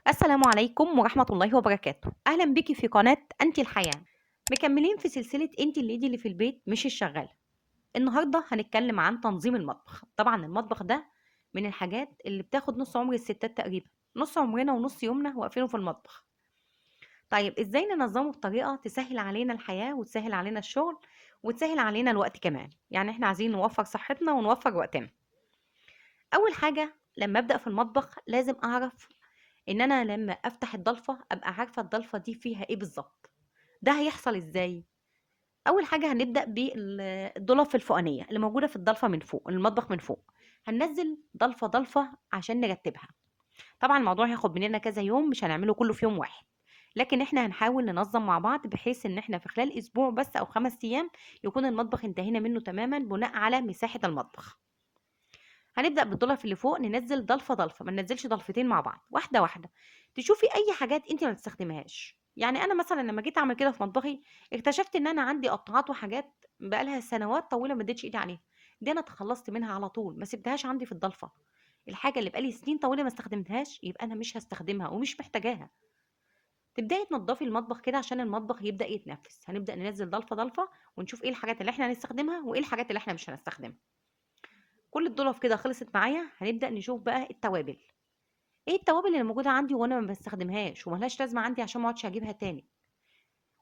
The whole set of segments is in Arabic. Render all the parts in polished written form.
السلام عليكم ورحمة الله وبركاته. أهلا بيكي في قناة أنتِ الحياة. مكملين في سلسلة أنتِ الlady اللي في البيت مش الشغالة. النهارده هنتكلم عن تنظيم المطبخ. طبعا المطبخ ده من الحاجات اللي بتاخد نص عمر الستات تقريبا، نص عمرنا ونص يومنا واقفينه في المطبخ. طيب ازاي ننظمه بطريقة تسهل علينا الحياة وتسهل علينا الشغل وتسهل علينا الوقت كمان؟ يعني احنا عايزين نوفر صحتنا ونوفر وقتنا. أول حاجة لما أبدأ في المطبخ لازم أعرف إن أنا لمّا أفتح الضلفة أبقى عارفة الضلفة دي فيها إيه بالضبط. ده هيحصل إزاي؟ أول حاجة هنبدأ الضلف الفوقانية اللي موجودة في الضلفة من فوق، المطبخ من فوق. هننزّل ضلفة، ضلفة عشان نرتّبها. طبعًا الموضوع هياخد مننا كذا يوم، مش هنعمله كله في يوم واحد، لكن إحنا هنحاول ننظّم مع بعض بحيث إن إحنا في خلال أسبوع بس أو 5 أيام يكون المطبخ انتهينا منه تمامًا بناء على مساحة المطبخ. هنبدأ بالضلف اللي فوق ننزّل ضلفة، ضلفة، ما ننزّلش ضلفتين مع بعض، واحدة، واحدة. تشوفي أي حاجات أنتِ ما بتستخدميهاش. يعني أنا مثلًا لمّا جيت أعمل كده في مطبخي، اكتشفت إن أنا عندي قطّاعات وحاجات بقى لها سنوات طويلة ما اديتش إيدي عليها. دي أنا تخلّصت منها على طول، ما سِبتهاش عندي في الضلفة. الحاجة اللي بقى لي سنين طويلة ما استخدمتهاش، يبقى أنا مش هاستخدمها ومش محتاجاها. تبدئي تنضّفي المطبخ كده عشان المطبخ يبدأ يتنفّس. هنبدأ ننزّل ضلفة، ضلفة ونشوف إيه الحاجات اللي إحنا هنستخدمها وإيه الحاجات اللي إحنا مش هنستخدمها. كل الضلف كده خلصت معايا، هنبدأ نشوف بقى التوابل. إيه التوابل اللي موجودة عندي وأنا ما باستخدمهاش وما لهاش لازمة عندي عشان ما اقعدش أجيبها تاني،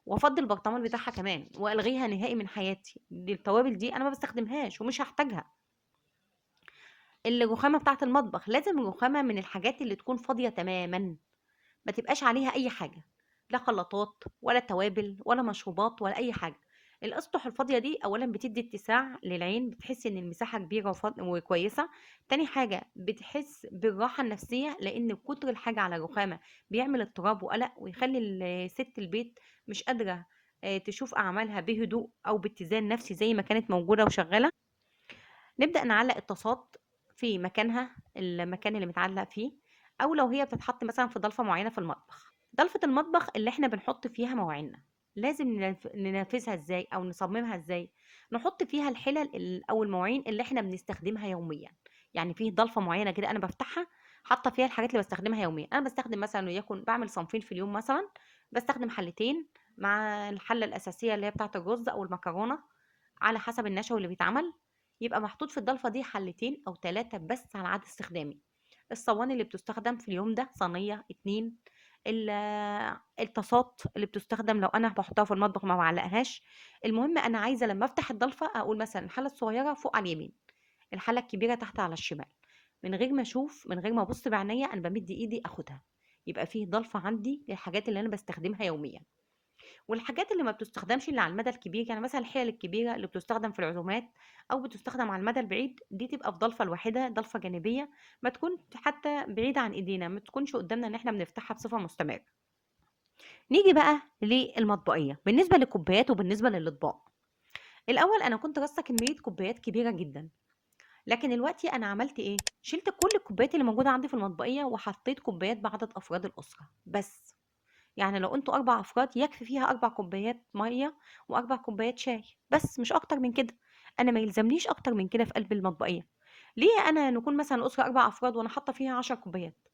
وأفضّي البرطمان بتاعها كمان وألغيها نهائي من حياتي. دي التوابل دي أنا ما باستخدمهاش ومش هاحتاجها. الرخامة بتاعة المطبخ، لازم الرخامة من الحاجات اللي تكون فاضية تمامًا، ما تبقاش عليها أي حاجة، لا خلاطات ولا توابل ولا مشروبات ولا أي حاجة. الأسطح الفاضية دي أولًا بتدّي اتساع للعين، بتحسّي إن المساحة كبيرة وكويسة. تاني حاجة بتحس بالراحة النفسية، لإن كتر الحاجة على الرخامة بيعمل اضطراب وقلق ويخلّي سِت البيت مش قادرة تشوف أعمالها بهدوء أو باتزان نفسي زي ما كانت موجودة وشغّالة. نبدأ نعلّق الطاسات في مكانها، المكان اللي متعلّق فيه، أو لو هي بتتحط مثلًا في ضلفة معيّنة في المطبخ. ضلفة المطبخ اللي إحنا بنحط فيها مواعيننا، لازم ننفذها إزاي أو نصممها إزاي؟ نحط فيها الحلل أو المواعين اللي إحنا بنستخدمها يوميًا. يعني في ضلفة معيّنة كده أنا بافتحها حاطة فيها الحاجات اللي باستخدمها يوميًا. أنا باستخدم مثلًا وليكن باعمل صنفين في اليوم مثلًا، باستخدم حلتين مع الحلة الأساسية اللي هي بتاعة الرز أو المكرونة على حسب النشوي اللي بيتعمل. يبقى محطوط في الضلفة دي حلتين أو 3 بس على عدد استخدامي. الصواني اللي بتستخدم في اليوم ده صينية، 2. ال الطاسات اللي بتستخدم لو أنا باحطها في المطبخ ما باعلقهاش. المهم أنا عايزة لمّا أفتح الضلفة أقول مثلًا الحلة الصغيرة فوق على اليمين، الحلة الكبيرة تحت على الشمال. من غير ما أشوف، من غير ما أبُص بعينيّا، أنا بامِد إيدي آخُدها. يبقى في ضلفة عندي للحاجات اللي أنا باستخدمها يوميًا. والحاجات اللي ما بتستخدمش إلا على المدى الكبير، يعني مثلًا الحِيَل الكبيرة اللي بتستخدم في العزومات أو بتستخدم على المدى البعيد، دي تبقى في ضلفة لوحدها، ضلفة جانبية ما تكون حتى بعيدة عن إيدينا، ما تكونش قدامنا إن إحنا بنفتحها بصفة مستمرة. نيجي بقى للمطبقية، بالنسبة للكوبايات وبالنسبة للأطباق. الأول أنا كنت راصة كمية كوبايات كبيرة جدًا، لكن دلوقتي أنا عملت إيه، شِلت كل الكوبايات اللي موجودة عندي في المطبقية وحطيت كوبايات بعدد أفراد الأسرة بس. يعني لو أنتم 4 أفراد يكفي فيها 4 كوبايات مَيّة و4 كوبايات شاي، بس مش أكتر من كده. أنا ما يلزمنيش أكتر من كده في قلب المطبقية. ليه أنا نكون مثلًا الأسرة 4 أفراد وأنا حاطة فيها 10 كوبايات؟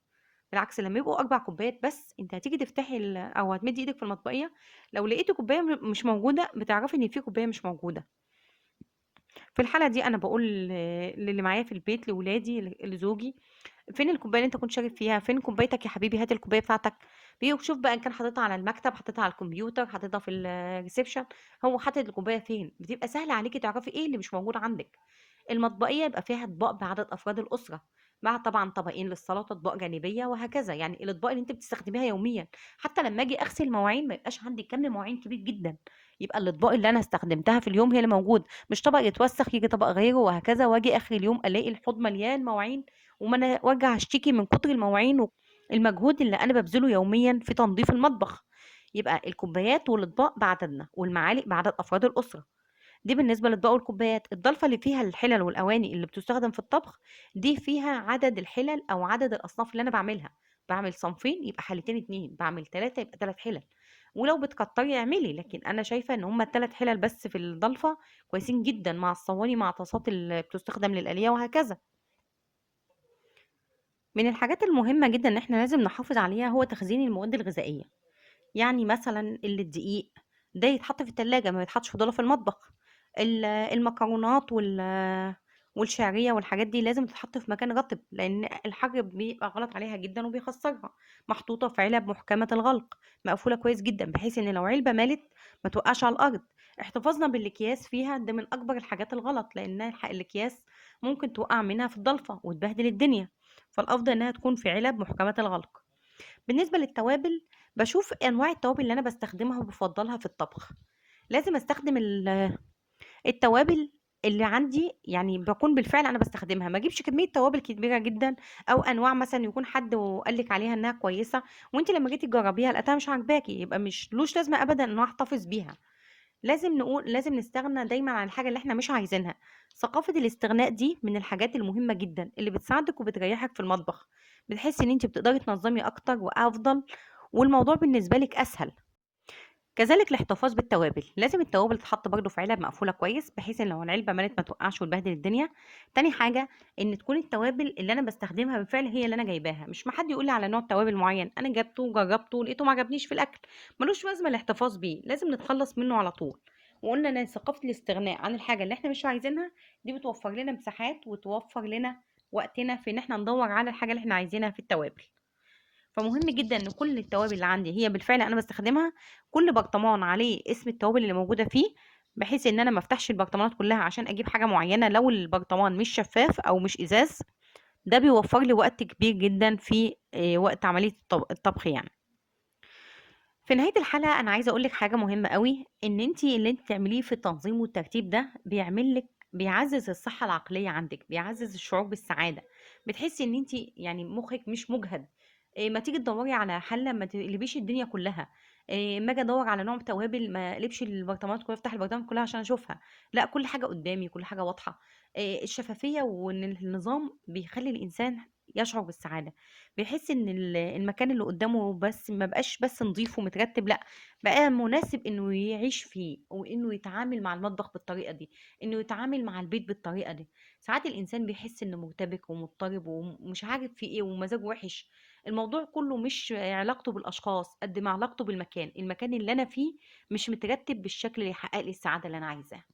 بالعكس لمّا يبقوا 4 كوبايات بس، أنتِ هتيجي تفتحي أو هتمدّي إيدِك في المطبقية، لو لقيتِ كوباية مش موجودة، بتعرفي إن في كوباية مش موجودة. في الحالة دي أنا باقول للي معايا في البيت، لولادي، لزوجي: فين الكوباية اللي أنت كنت شارب فيها؟ فين كوبايتك يا حبيبي؟ هات الكوباية بتاعتك. بيشوف بقى إن كان حاططها على المكتب، حاططها على الكمبيوتر، حاططها في الreception، هو حاطط الكوباية فين. بتبقى سهلة عليكِ تعرفي إيه اللي مش موجود عندِك. المطبقية يبقى فيها أطباق بعدد أفراد الأسرة، مع طبعًا طبقين للسلطة، أطباق جانبية وهكذا. يعني الأطباق اللي أنتِ بتستخدميها يوميًا، حتى لمّا آجي أغسل مواعين ما يبقاش عندي كَم مواعين كبير جدًا. يبقى الأطباق اللي أنا استخدمتها في اليوم هي اللي موجودة، مش طبق يتوسخ ييجي طبق غيره وهكذا، وآجي آخر اليوم ألاقي الحوض مليان مواعين وما أنا وارجع أشتكي من كتر المواعين والمجهود اللي أنا بابذله يوميًا في تنضيف المطبخ. يبقى الكوبايات والأطباق بعددنا، والمعالق بعدد أفراد الأسرة. دي بالنسبة للأطباق والكوبايات. الضلفة اللي فيها الحلل والأواني اللي بتستخدم في الطبخ، دي فيها عدد الحلل أو عدد الأصناف اللي أنا باعملها. باعمل صنفين يبقى حلتين 2، باعمل 3 يبقى 3 حلل. ولو بتكتري اعملي، لكن أنا شايفة إن هُم ال3 حلل بس في الضلفة كويسين جدًا، مع الصواني مع طاسات اللي بتستخدم للقلية وهكذا. من الحاجات المهمة جدًا إن إحنا لازم نحافظ عليها هو تخزين المواد الغذائية. يعني مثلًا الدقيق ده يتحط في التلاجة ما يتحطش فضّله في المطبخ، المكرونات والشعرية والحاجات دي لازم تتحط في مكان رطب، لإن الحَر بيبقى غلط عليها جدًا وبيخسّرها، محطوطة في علب محكمة الغلق، مقفولة كويس جدًا بحيث إن لو علبة مالت ما توقعش على الأرض. احتفاظنا بالأكياس فيها ده من أكبر الحاجات الغلط، لإن الأكياس ممكن تُقع منها في الضلفة وتبهدل الدنيا، فالأفضل إنها تكون في علب محكمة الغلق. بالنسبة للتوابل، باشوف أنواع التوابل اللي أنا باستخدمها وبافضّلها في الطبخ، لازم أستخدم التوابل اللي عندي يعني باكون بالفعل أنا باستخدمها، ما أجيبش كمية توابل كبيرة جدًا أو أنواع مثلًا يكون حد وقال لِك عليها إنها كويسة وأنتِ لمّا جيتِ تجربيها لقيتيها مش عاجباكِ، يبقى مش لوش لازمة أبدًا إن أنا أحتفظ بيها. لازم نستغنى دايمًا عن الحاجة اللي إحنا مش عايزينها. ثقافة الاستغناء دي من الحاجات المهمة جدًا اللي بتساعدِك وبتريحِك في المطبخ، بتحسي إن أنتِ بتقدري تنظّمي أكتر وأفضل والموضوع بالنسبة لِك أسهل. كذلك الاحتفاظ بالتوابل، لازم التوابل تتحط برضه في علب مقفولة كويس بحيث إن لو العلبة مَلِت ما توقعش وتبهدل الدنيا. تاني حاجة إن تكون التوابل اللي أنا باستخدمها بالفعل هي اللي أنا جايباها، مش ما حد يقول لي على نوع توابل معين أنا جبته وجربته لقيته ما عجبنيش في الأكل، ملوش لازمة الاحتفاظ بيه، لازم نتخلص منه على طول. وقلنا إن ثقافة الاستغناء عن الحاجة اللي إحنا مش عايزينها دي بتوفر لنا مساحات وتوفر لنا وقتنا في إن إحنا ندور على الحاجة اللي إحنا عايزينها في التوابل. فمهم جدًا إن كل التوابل اللي عندي هي بالفعل أنا باستخدمها، كل برطمان عليه اسم التوابل اللي موجودة فيه، بحيث إن أنا ما افتحش البرطمانات كلها عشان أجيب حاجة معينة لو البرطمان مش شفاف أو مش إزاز، ده بيوفر لي وقت كبير جدًا في وقت عملية الطبخ يعني. في نهاية الحلقة أنا عايزة أقول لِك حاجة مهمة أوي، إن اللي أنتِ تعمليه في التنظيم والترتيب ده بيعزّز الصحة العقلية عندِك، بيعزّز الشعور بالسعادة، بتحسي إن أنتِ يعني مخِّك مش مُجهد. ما تيجي تدوّري على حلة ما تقلبيش الدنيا كلّها، أمّا آجي أدوّر على نوع توابل ما اقلبش البرطمانات كلّها، افتح البرطمانات كلّها عشان أشوفها، لأ كل حاجة قدّامي، كل حاجة واضحة. الشفافية وإن النظام بيخلّي الإنسان يشعر بالسعادة. بيحس إن المكان اللي قدّامه بس ما بقاش بس نضيف ومترتب، لأ، بقى مناسب إنه يعيش فيه، وإنه يتعامل مع المطبخ بالطريقة دي، إنه يتعامل مع البيت بالطريقة دي. ساعات الإنسان بيحس إنه مرتبك ومضطرب ومش عارف في إيه ومزاجه وِحِش، الموضوع كله مش علاقته بالأشخاص قد ما علاقته بالمكان، المكان اللي أنا فيه مش مترتب بالشكل اللي يحقق لي السعادة اللي أنا عايزاها.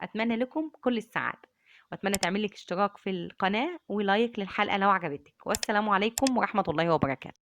أتمنى لكم كل السعادة، وأتمنى تعمل لِك اشتراك في القناة ولايك للحلقة لو عجبتِك، والسلام عليكم ورحمة الله وبركاته.